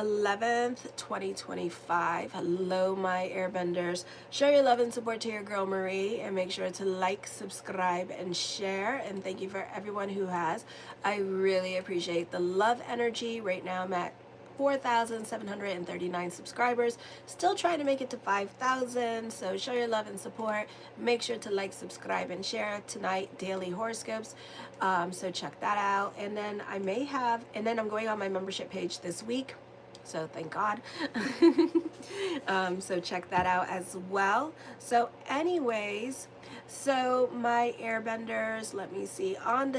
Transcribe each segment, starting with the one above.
11th, 2025. Hello, my airbenders. Show your love and support to your girl Marie, and make sure to like, subscribe, and share. And thank you for everyone who has. I really appreciate the love energy. Right now I'm at 4,739 subscribers, still trying to make it to 5,000. So show your love and support. Make sure to like, subscribe, and share. Tonight, daily horoscopes, so check that out. And then I'm going on my membership page this week, so thank God. So check that out as well. So anyways, so my airbenders, let me see, a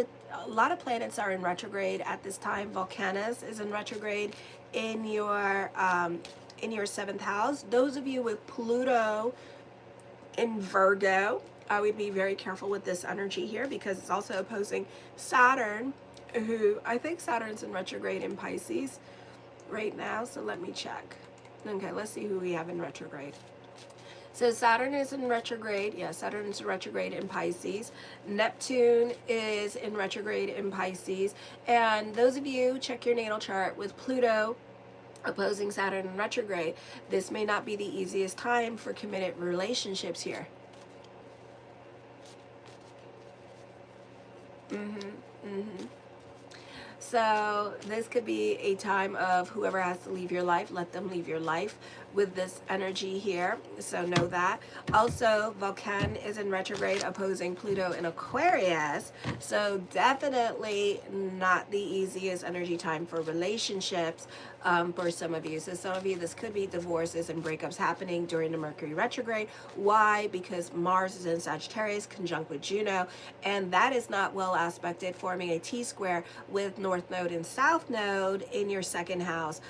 lot of planets are in retrograde at this time. Volcanus is in retrograde in your 7th house. Those of you with Pluto in Virgo, I would be very careful with this energy here, because it's also opposing Saturn, who I think Saturn's in retrograde in Pisces right now. So let me check. Okay, let's see who we have in retrograde. So Saturn is in retrograde. Yeah, Saturn is in retrograde in Pisces. Neptune is in retrograde in Pisces. And those of you, check your natal chart with Pluto opposing Saturn in retrograde. This may not be the easiest time for committed relationships here. So this could be a time of whoever has to leave your life, let them leave your life with this energy here. So know that. Also, Vulcan is in retrograde opposing Pluto in Aquarius. So definitely not the easiest energy time for relationships for some of you. So some of you, this could be divorces and breakups happening during the Mercury retrograde. Why? Because Mars is in Sagittarius conjunct with Juno, and that is not well aspected, forming a T-square with North Node and South Node in your 2nd house.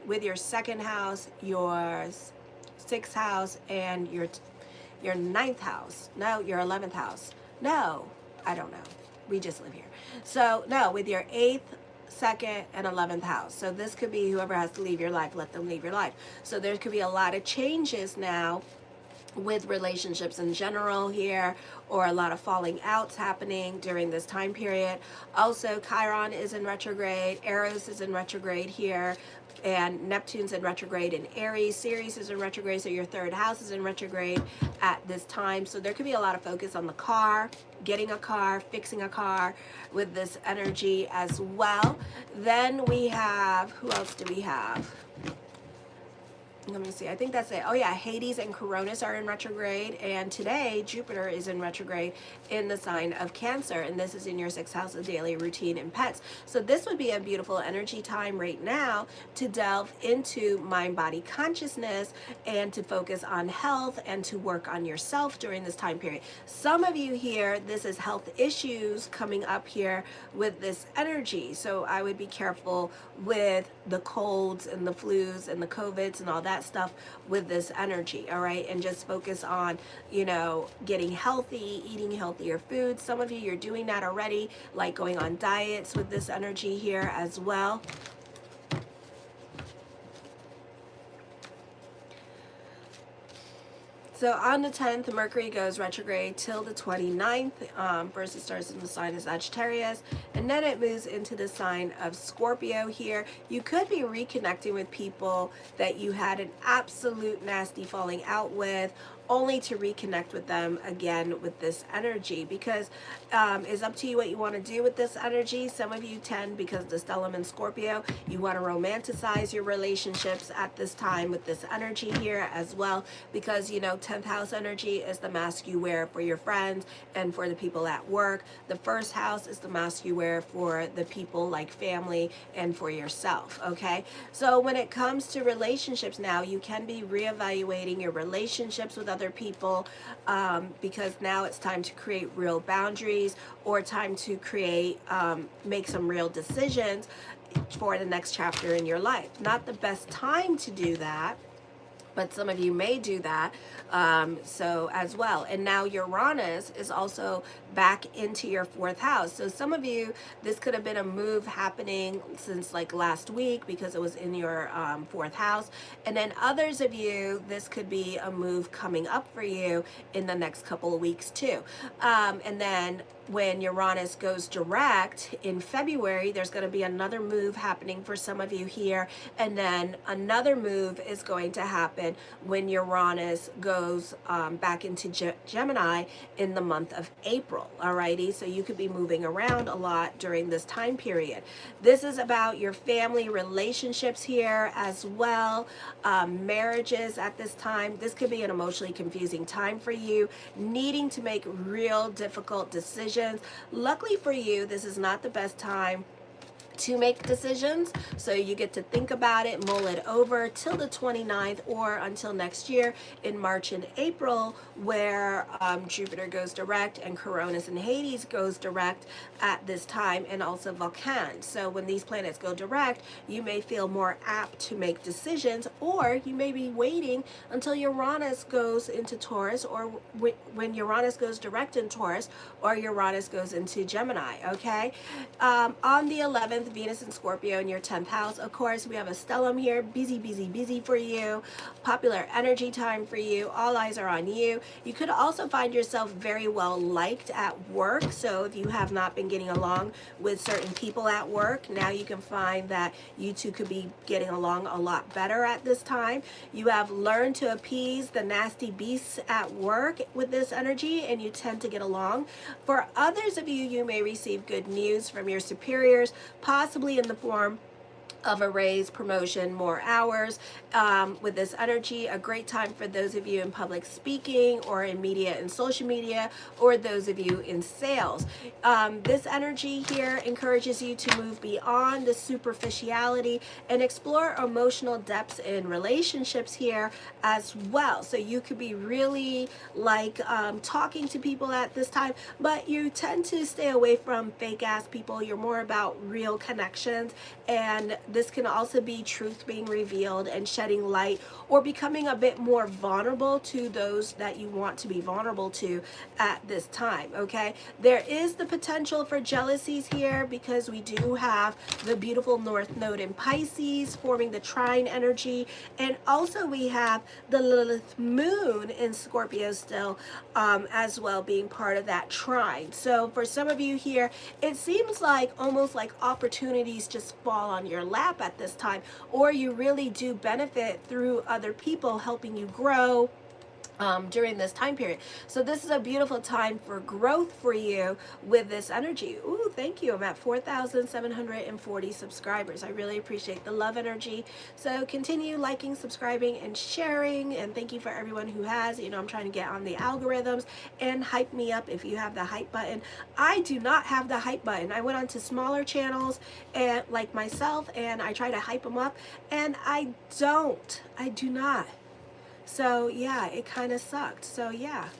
With your 2nd house, your 6th house, and your 9th house. No, your 11th house. No, I don't know. We just live here. So no, with your 8th, 2nd, and 11th house. So this could be whoever has to leave your life, let them leave your life. So there could be a lot of changes now with relationships in general here, or a lot of falling outs happening during this time period. Also, Chiron is in retrograde, Eros is in retrograde here, and Neptune's in retrograde in Aries. Ceres is in retrograde, so your 3rd house is in retrograde at this time. So there could be a lot of focus on the car, getting a car, fixing a car with this energy as well. Then we have, who else do we have? Let me see, I think that's it. Oh yeah, Hades and Coronis are in retrograde, and today Jupiter is in retrograde in the sign of Cancer, and this is in your 6th house of daily routine and pets. So this would be a beautiful energy time right now to delve into mind-body consciousness and to focus on health and to work on yourself during this time period. Some of you here, this is health issues coming up here with this energy, so I would be careful with the colds and the flus and the COVIDs and all that stuff with this energy, all right? And just focus on, getting healthy, eating healthier foods. Some of you, you're doing that already, like going on diets with this energy here as well. So on the 10th, Mercury goes retrograde till the 29th. First it starts in the sign of Sagittarius, and then it moves into the sign of Scorpio here. You could be reconnecting with people that you had an absolute nasty falling out with, only to reconnect with them again with this energy, because it's up to you what you want to do with this energy. Some of you tend, because the stellium in Scorpio, you want to romanticize your relationships at this time with this energy here as well, because 10th house energy is the mask you wear for your friends and for the people at work. The 1st house is the mask you wear for the people like family and for yourself, okay? So when it comes to relationships now, you can be reevaluating your relationships with other people, because now it's time to create real boundaries, or time to create, make some real decisions for the next chapter in your life. Not the best time to do that, but some of you may do that so as well. And now Uranus is also back into your fourth house. So some of you, this could have been a move happening since like last week because it was in your fourth house. And then others of you, this could be a move coming up for you in the next couple of weeks too. And then when Uranus goes direct in February, there's going to be another move happening for some of you here. And then another move is going to happen when Uranus goes back into Gemini in the month of April. Alrighty, so you could be moving around a lot during this time period. This is about your family relationships here as well. Marriages at this time. This could be an emotionally confusing time for you, needing to make real difficult decisions. Luckily for you, this is not the best time to make decisions, so you get to think about it, mull it over till the 29th or until next year in March and April, where Jupiter goes direct and Coronis and Hades goes direct at this time, and also Vulcan. So when these planets go direct, you may feel more apt to make decisions, or you may be waiting until Uranus goes into Taurus, or when Uranus goes direct in Taurus, or Uranus goes into Gemini. Okay, on the 11th, Venus and Scorpio in your 10th house. Of course, we have a stellium here, busy, busy, busy for you, popular energy time for you, all eyes are on you. You could also find yourself very well liked at work. So if you have not been getting along with certain people at work, now you can find that you two could be getting along a lot better at this time. You have learned to appease the nasty beasts at work with this energy, and you tend to get along. For others of you, you may receive good news from your superiors, possibly in the form of a raise, promotion, more hours. With this energy, a great time for those of you in public speaking or in media and social media, or those of you in sales. This energy here encourages you to move beyond the superficiality and explore emotional depths in relationships here as well. So you could be really like talking to people at this time, but you tend to stay away from fake ass people. You're more about real connections, and this can also be truth being revealed and shedding light, or becoming a bit more vulnerable to those that you want to be vulnerable to at this time. Okay, there is the potential for jealousies here because we do have the beautiful North Node in Pisces forming the trine energy, and also we have the Lilith moon in Scorpio still as well, being part of that trine. So for some of you here, it seems like almost like opportunities just fall on your lap at this time, or you really do benefit through other people helping you grow during this time period. So this is a beautiful time for growth for you with this energy. Ooh, thank you. I'm at 4,740 subscribers. I really appreciate the love energy. So continue liking, subscribing, and sharing. And thank you for everyone who has. You know, I'm trying to get on the algorithms, and hype me up if you have the hype button. I do not have the hype button. I went on to smaller channels and like myself, and I try to hype them up, and I do not. So yeah, it kind of sucked. So yeah.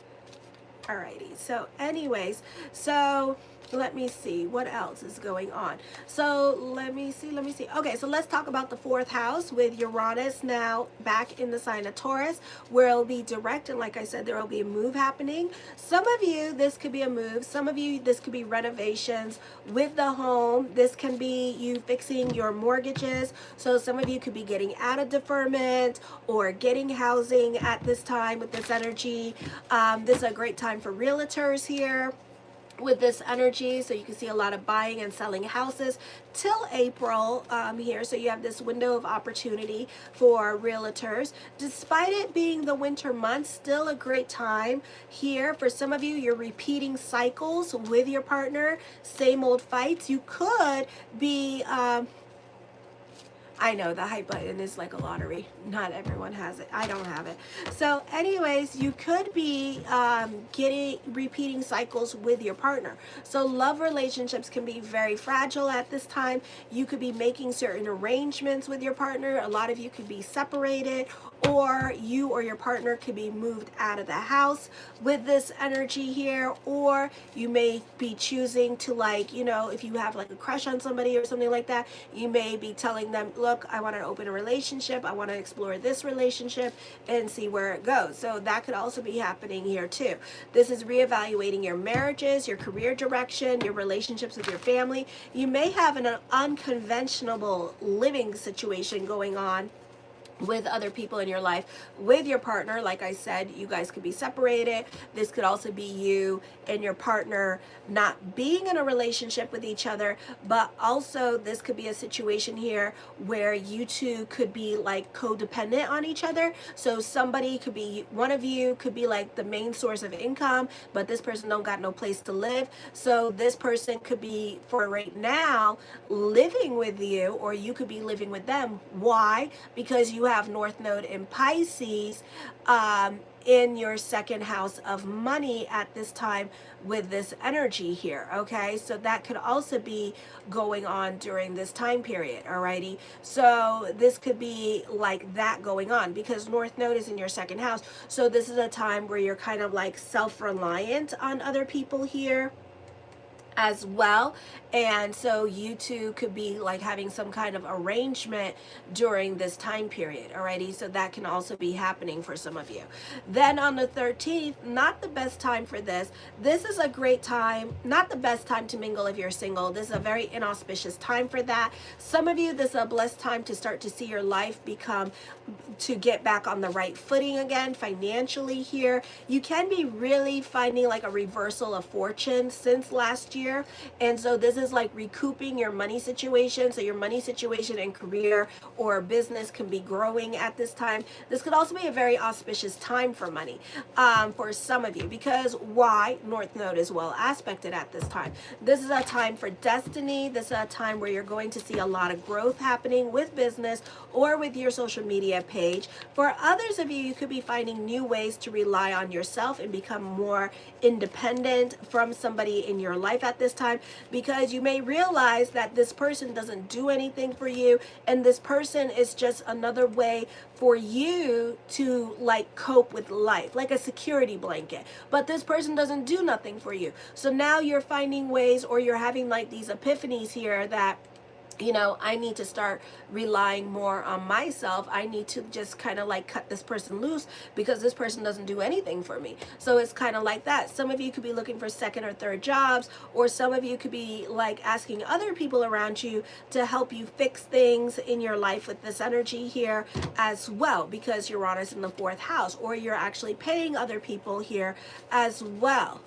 Alrighty. So anyways, so let me see what else is going on. So let me see. Okay, so let's talk about the fourth house with Uranus now back in the sign of Taurus, where it'll be direct, and like I said, there will be a move happening. Some of you, this could be a move. Some of you, this could be renovations with the home. This can be you fixing your mortgages. So some of you could be getting out of deferment or getting housing at this time with this energy. This is a great time for realtors here with this energy, so you can see a lot of buying and selling houses till April here. So you have this window of opportunity for realtors. Despite it being the winter months, still a great time here. For some of you, you're repeating cycles with your partner, same old fights. You could be I know the hype button is like a lottery. Not everyone has it. I don't have it. So anyways, you could be repeating cycles with your partner. So love relationships can be very fragile at this time. You could be making certain arrangements with your partner. A lot of you could be separated, or you or your partner could be moved out of the house with this energy here, or you may be choosing to, like, you know, if you have like a crush on somebody or something like that, you may be telling them, look, I want to open a relationship, I want to explore this relationship and see where it goes. So that could also be happening here too. This is reevaluating your marriages, your career direction, your relationships with your family. You may have an unconventional living situation going on with other people in your life, with your partner. Like I said, you guys could be separated. This could also be you and your partner not being in a relationship with each other, but also this could be a situation here where you two could be like codependent on each other. So somebody could be, one of you could be like the main source of income, but this person don't got no place to live. So this person could be, for right now, living with you, or you could be living with them. Why? Because you have North Node in Pisces in your second house of money at this time with this energy here. Okay, so that could also be going on during this time period. Alrighty, so this could be like that going on because North Node is in your second house. So this is a time where you're kind of like self-reliant on other people here as well. And so you two could be like having some kind of arrangement during this time period. Alrighty, so that can also be happening for some of you. Then on the 13th, not the best time for this. This is a great time, not the best time to mingle if you're single. This is a very inauspicious time for that. Some of you, this is a blessed time to start to see your life to get back on the right footing again financially here. You can be really finding like a reversal of fortune since last year. And so this is like recouping your money situation. So your money situation and career or business can be growing at this time. This could also be a very auspicious time for money for some of you, because why? North Node is well aspected at this time. This is a time for destiny. This is a time where you're going to see a lot of growth happening with business or with your social media page. For others of you, you could be finding new ways to rely on yourself and become more independent from somebody in your life at this time, because you may realize that this person doesn't do anything for you, and this person is just another way for you to like cope with life, like a security blanket. But this person doesn't do nothing for you. So now you're finding ways, or you're having like these epiphanies here that, you know, I need to start relying more on myself. I need to just kind of like cut this person loose because this person doesn't do anything for me. So it's kind of like that. Some of you could be looking for second or third jobs, or some of you could be like asking other people around you to help you fix things in your life with this energy here as well, because Uranus in the fourth house, or you're actually paying other people here as well.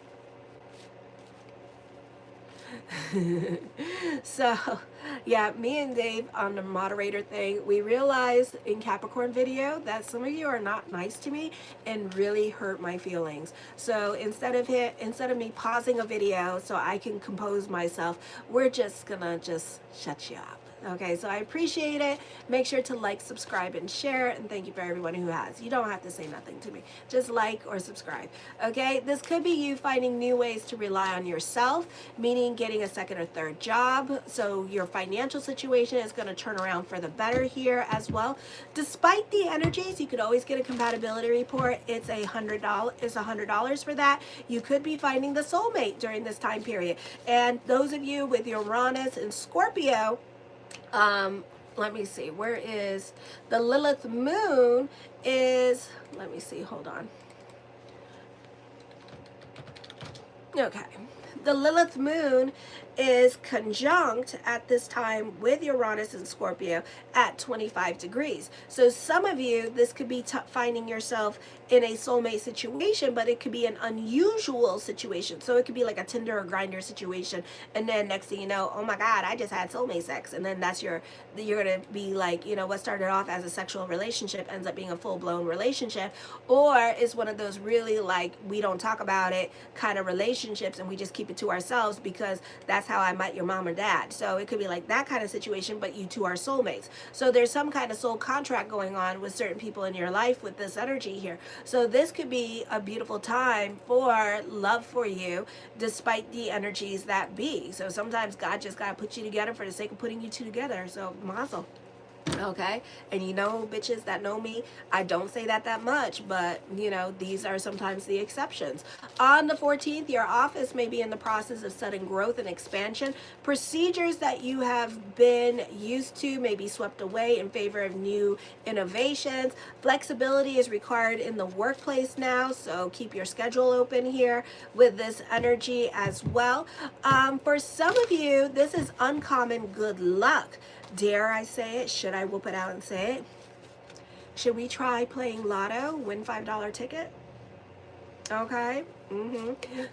So yeah, me and Dave on the moderator thing, we realized in Capricorn video that some of you are not nice to me and really hurt my feelings. So instead of me pausing a video so I can compose myself, we're just gonna shut you up. Okay, so I appreciate it. Make sure to like, subscribe, and share. And thank you for everyone who has. You don't have to say nothing to me. Just like or subscribe. Okay, this could be you finding new ways to rely on yourself, meaning getting a second or third job. So your financial situation is going to turn around for the better here as well. Despite the energies, you could always get a compatibility report. It's $100. It's $100 for that. You could be finding the soulmate during this time period. And those of you with Uranus and Scorpio, let me see, where is the Lilith moon is, let me see, hold on. Okay, the Lilith moon is conjunct at this time with Uranus and Scorpio at 25 degrees. So some of you, this could be finding yourself in a soulmate situation, but it could be an unusual situation. So it could be like a Tinder or Grindr situation, and then next thing you know, oh my God, I just had soulmate sex, and then you're gonna be like, you know, what started off as a sexual relationship ends up being a full-blown relationship, or it's one of those really like we don't talk about it kind of relationships, and we just keep it to ourselves because that's how I met your mom or dad. So it could be like that kind of situation, but you two are soulmates. So there's some kind of soul contract going on with certain people in your life with this energy here. So this could be a beautiful time for love for you, despite the energies that be. So sometimes God just got to put you together for the sake of putting you two together. So mazel. Okay, and you know, bitches that know me, I don't say that much, but you know, these are sometimes the exceptions. On the 14th, your office may be in the process of sudden growth and expansion. Procedures that you have been used to may be swept away in favor of new innovations. Flexibility is required in the workplace now, so keep your schedule open here with this energy as well. For some of you, this is uncommon good luck. Dare I say it? Should I whoop it out and say it? Should we try playing lotto, win $5 ticket? Okay.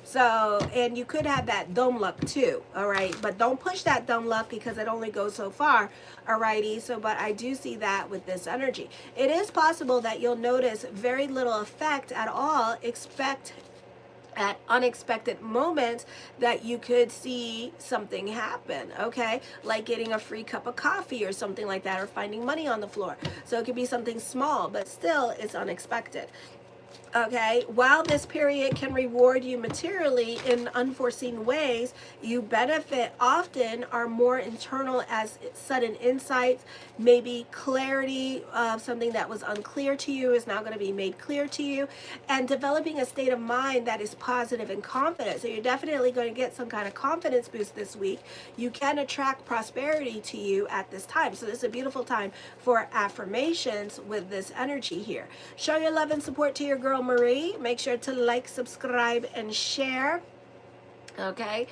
So, and you could have that dumb luck too, all right? But don't push that dumb luck because it only goes so far, all righty? So, but I do see that with this energy. It is possible that you'll notice very little effect at all. Expect at unexpected moments that you could see something happen, okay? Like getting a free cup of coffee or something like that, or finding money on the floor. So it could be something small, but still it's unexpected. Okay, while this period can reward you materially in unforeseen ways, you benefit often are more internal, as sudden insights, maybe clarity of something that was unclear to you is now going to be made clear to you, and developing a state of mind that is positive and confident. So you're definitely going to get some kind of confidence boost this week. You can attract prosperity to you at this time. So this is a beautiful time for affirmations with this energy here. Show your love and support to your girl Marie. Make sure to like, subscribe, and share. Okay,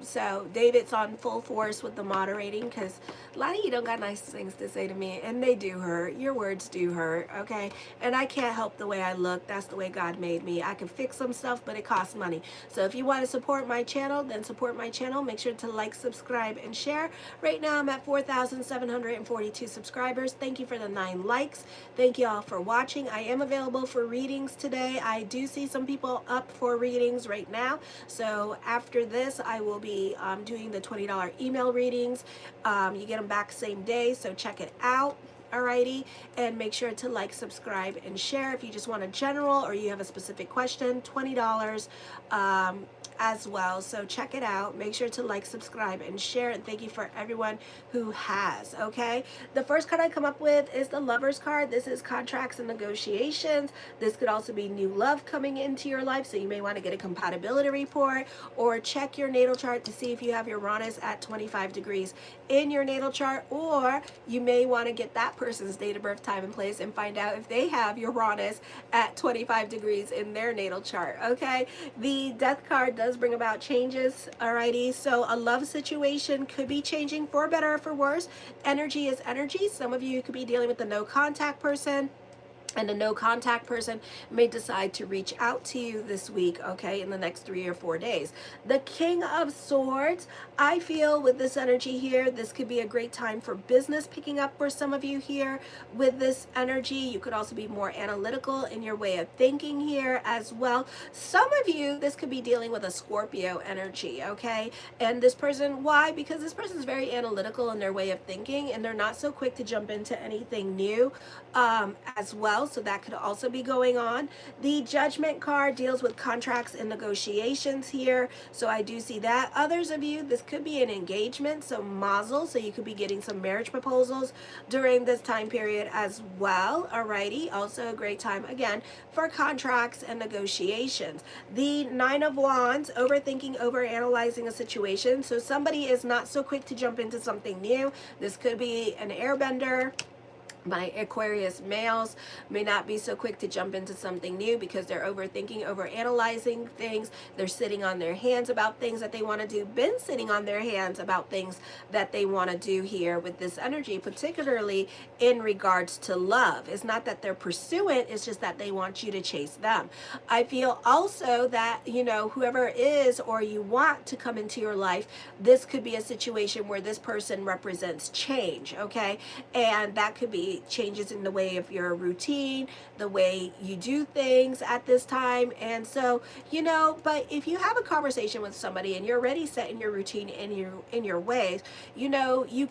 so David's on full force with the moderating because a lot of you don't got nice things to say to me, and they do hurt. Your words do hurt, okay? And I can't help the way I look. That's the way God made me. I can fix some stuff, but it costs money. So if you want to support my channel, then support my channel. Make sure to like, subscribe, and share. Right now, I'm at 4,742 subscribers. Thank you for the 9 likes. Thank you all for watching. I am available for readings today. I do see some people up for readings right now. So after this, I will be doing the $20 email readings. You get them back same day, so check it out. Alrighty, and make sure to like, subscribe, and share. If you just want a general or you have a specific question, $20 as well. So check it out. Make sure to like, subscribe, and share. And thank you for everyone who has. Okay, the first card I come up with is the Lover's card. This is contracts and negotiations. This could also be new love coming into your life, so you may want to get a compatibility report or check your natal chart to see if you have Uranus at 25 degrees in your natal chart, or you may want to get that person's date of birth, time, and place and find out if they have Uranus at 25 degrees in their natal chart. Okay, the Death card does bring about changes. Alrighty, so a love situation could be changing for better or for worse. Energy is energy. Some of you could be dealing with the no contact person, and the no contact person may decide to reach out to you this week, okay, in the next 3 or 4 days. The King of Swords, I feel with this energy here, this could be a great time for business picking up for some of you here with this energy. You could also be more analytical in your way of thinking here as well. Some of you, this could be dealing with a Scorpio energy, okay? And this person, why? Because this person is very analytical in their way of thinking, and they're not so quick to jump into anything new as well. So that could also be going on. The Judgment card deals with contracts and negotiations here. So I do see that. Others of you, this could be an engagement, so mazel. So you could be getting some marriage proposals during this time period as well. Alrighty, also a great time again for contracts and negotiations. The Nine of Wands, overthinking, overanalyzing a situation. So somebody is not so quick to jump into something new. This could be an airbender. My Aquarius males may not be so quick to jump into something new because they're overthinking, overanalyzing things. They're sitting on their hands about things that they want to do. Been sitting on their hands about things that they want to do here with this energy, particularly in regards to love. It's not that they're pursuant, it's just that they want you to chase them. I feel also that, you know, whoever it is or you want to come into your life, this could be a situation where this person represents change, okay? And that could be be changes in the way of your routine, the way you do things at this time. And so, you know, but if you have a conversation with somebody and you're already set in your routine and in your ways, you know, you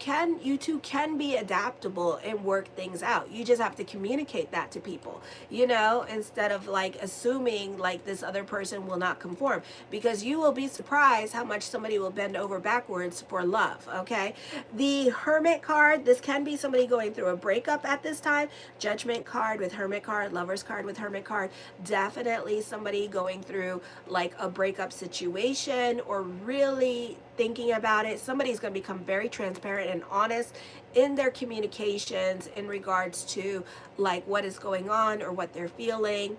two can be adaptable and work things out. You just have to communicate that to people, you know, instead of like assuming like this other person will not conform, because you will be surprised how much somebody will bend over backwards for love. Okay, the Hermit card, this can be somebody going through a breakup at this time. Judgment card with Hermit card, Lovers card with Hermit card, definitely somebody going through like a breakup situation or really thinking about it. Somebody's going to become very transparent and honest in their communications in regards to like what is going on or what they're feeling.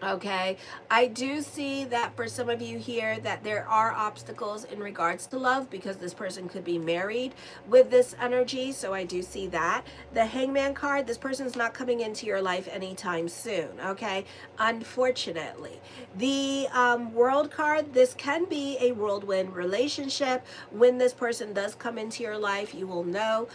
Okay, I do see that for some of you here that there are obstacles in regards to love because this person could be married with this energy. So I do see that. The Hangman card, this person's not coming into your life anytime soon. Okay, unfortunately. The World card, this can be a whirlwind relationship. When this person does come into your life, you will know.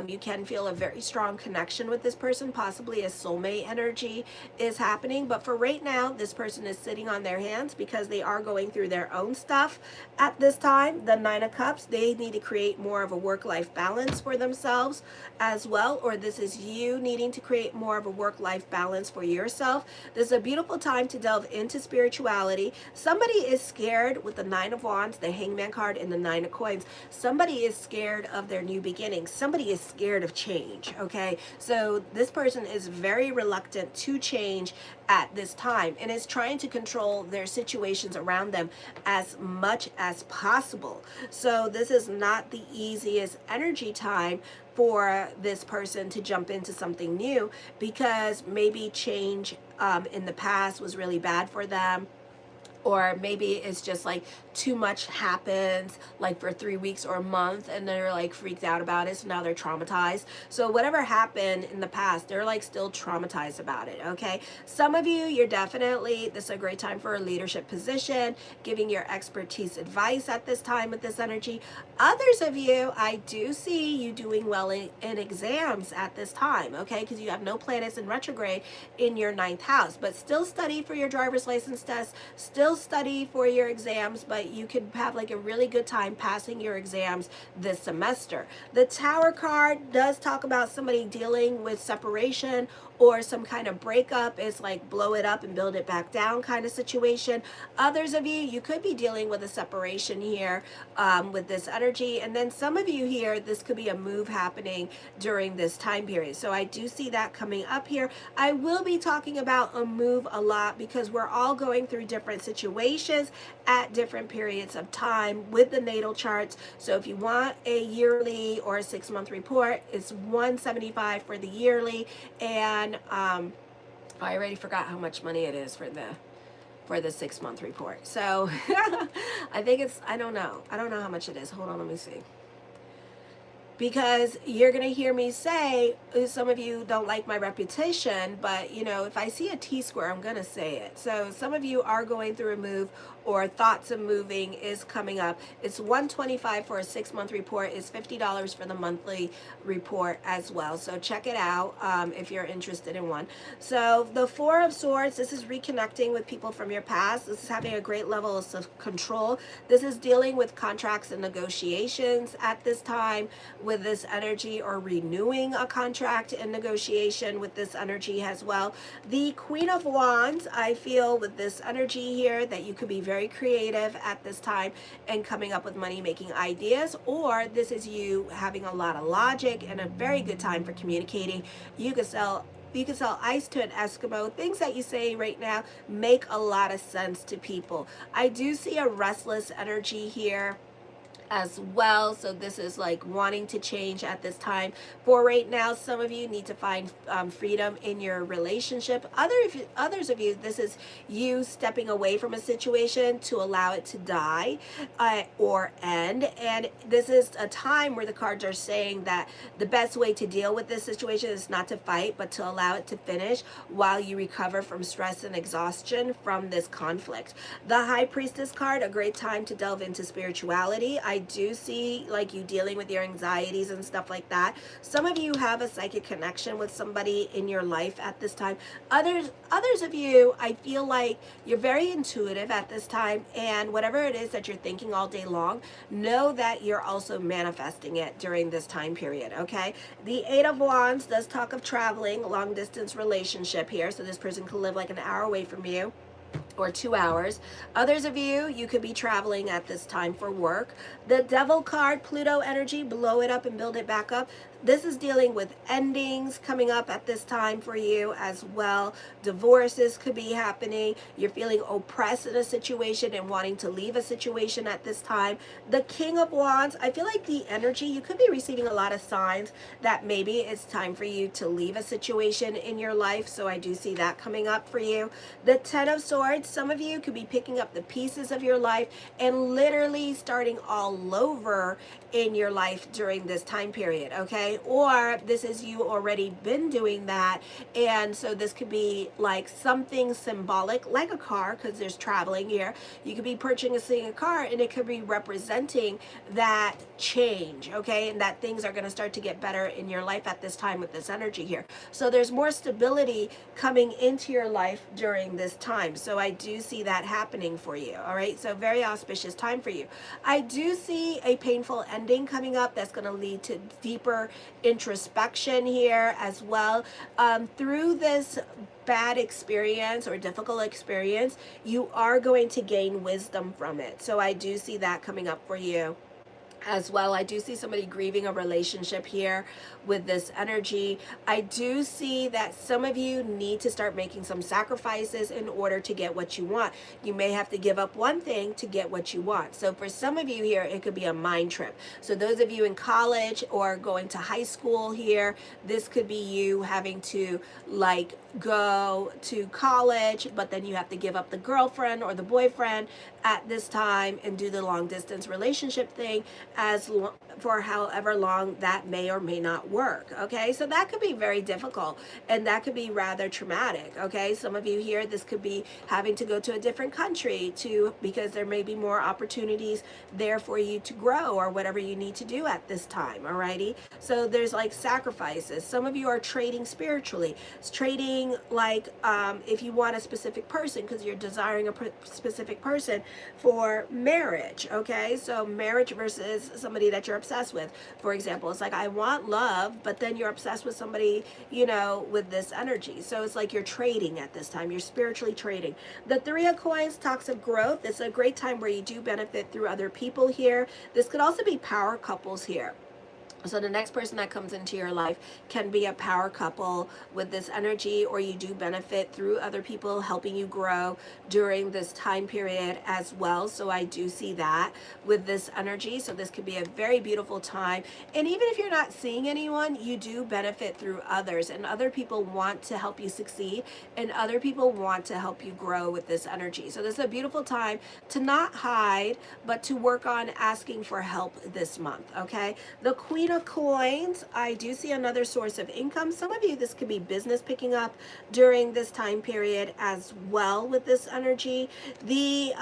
You can feel a very strong connection with this person, possibly a soulmate energy is happening. But for right now, this person is sitting on their hands because they are going through their own stuff at this time. The Nine of Cups, they need to create more of a work-life balance for themselves as well, or this is you needing to create more of a work-life balance for yourself. This is a beautiful time to delve into spirituality. Somebody is scared with the Nine of Wands, the Hangman card, and the Nine of Coins. Somebody is scared of their new beginnings. Somebody is scared of change, okay? So this person is very reluctant to change at this time and is trying to control their situations around them as much as possible. So this is not the easiest energy time for this person to jump into something new, because maybe change in the past was really bad for them, or maybe it's just like too much happens like for 3 weeks or a month and they're like freaked out about it, so now they're traumatized. So whatever happened in the past, they're like still traumatized about it. Okay, some of you, you're definitely, this is a great time for a leadership position, giving your expertise advice at this time with this energy. Others of you, I do see you doing well in exams at this time, okay, because you have no planets in retrograde in your 9th house, but still study for your driver's license test, still study for your exams, but you could have like a really good time passing your exams this semester. The Tower card does talk about somebody dealing with separation or some kind of breakup. It's like blow it up and build it back down kind of situation. Others of you, you could be dealing with a separation here with this energy. And then some of you here, this could be a move happening during this time period. So I do see that coming up here. I will be talking about a move a lot because we're all going through different situations at different periods of time with the natal charts. So if you want a yearly or a 6-month report, it's $175 for the yearly, and I already forgot how much money it is for the 6-month report. So I think it's, I don't know how much it is. Hold on, let me see. Because you're going to hear me say, some of you don't like my repetition, but you know, if I see a T-square, I'm going to say it. So some of you are going through a move or thoughts of moving is coming up. It's $125 for a 6-month report. It's $50 for the monthly report as well. So check it out if you're interested in one. So the Four of Swords, this is reconnecting with people from your past. This is having a great level of self-control. This is dealing with contracts and negotiations at this time with this energy, or renewing a contract and negotiation with this energy as well. The Queen of Wands, I feel with this energy here that you could be very creative at this time and coming up with money-making ideas, or this is you having a lot of logic and a very good time for communicating. You can sell ice to an Eskimo. Things that you say right now make a lot of sense to people. I do see a restless energy here as well. So this is like wanting to change at this time. For right now, some of you need to find freedom in your relationship. Others of you, this is you stepping away from a situation to allow it to die or end. And this is a time where the cards are saying that the best way to deal with this situation is not to fight, but to allow it to finish while you recover from stress and exhaustion from this conflict. The High Priestess card, a great time to delve into spirituality. I do see like you dealing with your anxieties and stuff like that. Some of you have a psychic connection with somebody in your life at this time. Others of you, I feel like you're very intuitive at this time, and whatever it is that you're thinking all day long, know that you're also manifesting it during this time period, okay? The Eight of Wands does talk of traveling, long distance relationship here, so this person could live like an hour away from you or 2 hours. Others of you, you could be traveling at this time for work. The Devil card, Pluto energy, blow it up and build it back up. This is dealing with endings coming up at this time for you as well. Divorces could be happening. You're feeling oppressed in a situation and wanting to leave a situation at this time. The King of Wands, I feel like the energy, you could be receiving a lot of signs that maybe it's time for you to leave a situation in your life. So I do see that coming up for you. The Ten of Swords, some of you could be picking up the pieces of your life and literally starting all over in your life during this time period, okay? Or this is you already been doing that, and so this could be like something symbolic, like a car, because there's traveling here. You could be purchasing a car, and it could be representing that change, okay? And that things are going to start to get better in your life at this time with this energy here. So there's more stability coming into your life during this time. So I do see that happening for you, all right? So very auspicious time for you. I do see a painful ending coming up that's going to lead to deeper introspection here as well. Through this bad experience or difficult experience, you are going to gain wisdom from it. So I do see that coming up for you as well. I do see somebody grieving a relationship here with this energy. I do see that some of you need to start making some sacrifices in order to get what you want. You may have to give up one thing to get what you want. So for some of you here, it could be a mind trip. So those of you in college or going to high school here, this could be you having to like go to college, but then you have to give up the girlfriend or the boyfriend at this time and do the long distance relationship thing for however long that may or may not work, okay? So that could be very difficult, and that could be rather traumatic, okay? Some of you here, this could be having to go to a different country because there may be more opportunities there for you to grow or whatever you need to do at this time, alrighty? So there's like sacrifices. Some of you are trading spiritually. It's trading like if you want a specific person because you're desiring a specific person for marriage, okay? So marriage versus somebody that you're obsessed with. For example, it's like I want love, but then you're obsessed with somebody, you know, with this energy. So it's like you're trading at this time. You're spiritually trading. The Three of Coins talks of growth. It's a great time where you do benefit through other people here. This could also be power couples here. So the next person that comes into your life can be a power couple with this energy, or you do benefit through other people helping you grow during this time period as well. So I do see that with this energy. So this could be a very beautiful time. And even if you're not seeing anyone, you do benefit through others, and other people want to help you succeed, and other people want to help you grow with this energy. So this is a beautiful time to not hide, but to work on asking for help this month, okay? The Queen of Coins, I do see another source of income. Some of you, this could be business picking up during this time period as well with this energy. The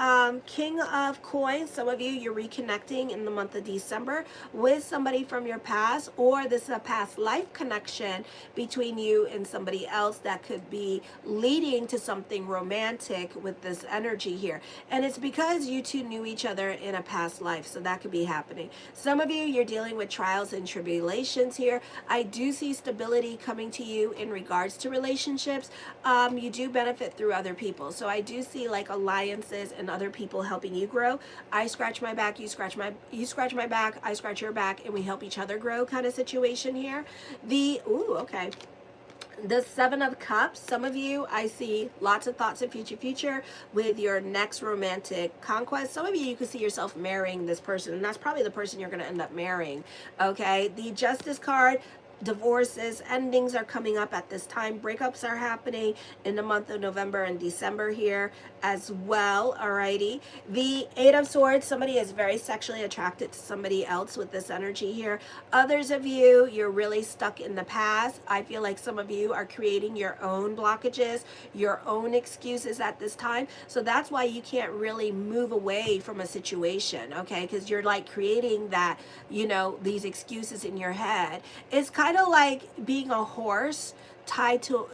King of Coins, some of you, you're reconnecting in the month of December with somebody from your past, or this is a past life connection between you and somebody else that could be leading to something romantic with this energy here. And it's because you two knew each other in a past life, so that could be happening. Some of you, you're dealing with trials and tribulations here. I do see stability coming to you in regards to relationships. You do benefit through other people. So I do see like alliances and other people helping you grow. I scratch my back, you scratch my back, I scratch your back, and we help each other grow kind of situation here. Okay. The Seven of Cups, some of you, I see lots of thoughts of future with your next romantic conquest. Some of you can see yourself marrying this person, and that's probably the person you're going to end up marrying, okay? The Justice card, divorces, endings are coming up at this time. Breakups are happening in the month of November and December here as well. Alrighty. The Eight of Swords, somebody is very sexually attracted to somebody else with this energy here. Others of you, you're really stuck in the past. I feel like some of you are creating your own blockages, your own excuses at this time. So that's why you can't really move away from a situation, okay? Because you're like creating that, you know, these excuses in your head. It's kind of like being a horse tied to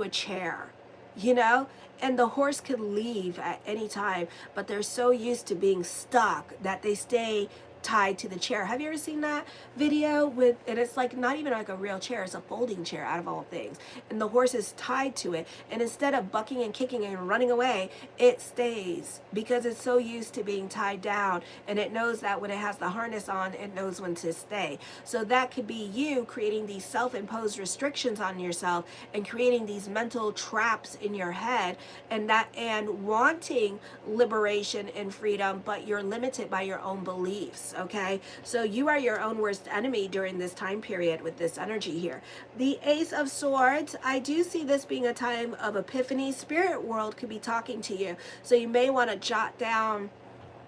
a chair, you know, and the horse can leave at any time, but they're so used to being stuck that they stay tied to the chair. Have you ever seen that video with, and it's like not even like a real chair, it's a folding chair out of all things, and the horse is tied to it, and instead of bucking and kicking and running away, it stays because it's so used to being tied down, and it knows that when it has the harness on, it knows when to stay. So that could be you creating these self-imposed restrictions on yourself and creating these mental traps in your head, and wanting liberation and freedom, but you're limited by your own beliefs. Okay, so you are your own worst enemy during this time period with this energy here. The Ace of Swords, I do see this being a time of epiphany. Spirit world could be talking to you, so you may want to jot down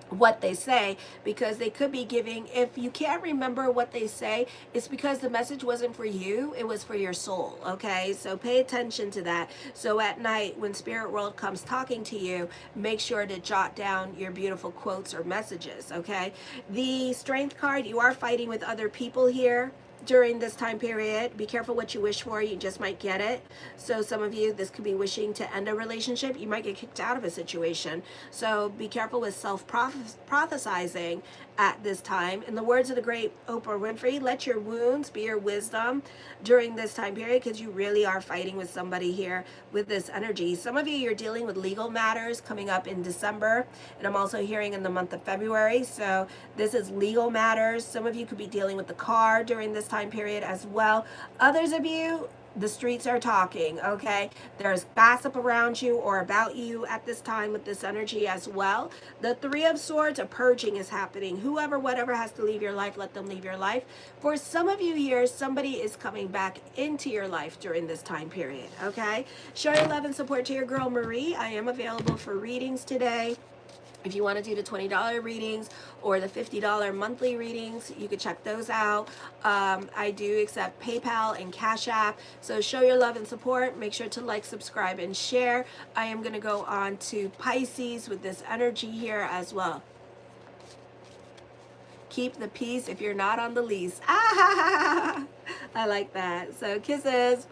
what they say, because they could be giving, if you can't remember what they say, it's because the message wasn't for you, it was for your soul. Okay, so pay attention to that. So at night when spirit world comes talking to you, make sure to jot down your beautiful quotes or messages. Okay, the Strength card, you are fighting with other people here during this time period. Be careful what you wish for, you just might get it. So some of you, this could be wishing to end a relationship. You might get kicked out of a situation. So be careful with self-prophesizing at this time. In the words of the great Oprah Winfrey, let your wounds be your wisdom during this time period, because you really are fighting with somebody here with this energy. Some of you, you're dealing with legal matters coming up in December, and I'm also hearing in the month of February. So this is legal matters. Some of you could be dealing with the car during this time period as well. Others of you, the streets are talking, okay? There's gossip around you or about you at this time with this energy as well. The Three of Swords, a purging is happening. Whoever, whatever has to leave your life, let them leave your life. For some of you here, somebody is coming back into your life during this time period, okay? Show your love and support to your girl, Marie. I am available for readings today. If you want to do the $20 readings or the $50 monthly readings, you can check those out. I do accept PayPal and Cash App. So show your love and support. Make sure to like, subscribe, and share. I am going to go on to Pisces with this energy here as well. Keep the peace if you're not on the lease. Ah, I like that. So kisses.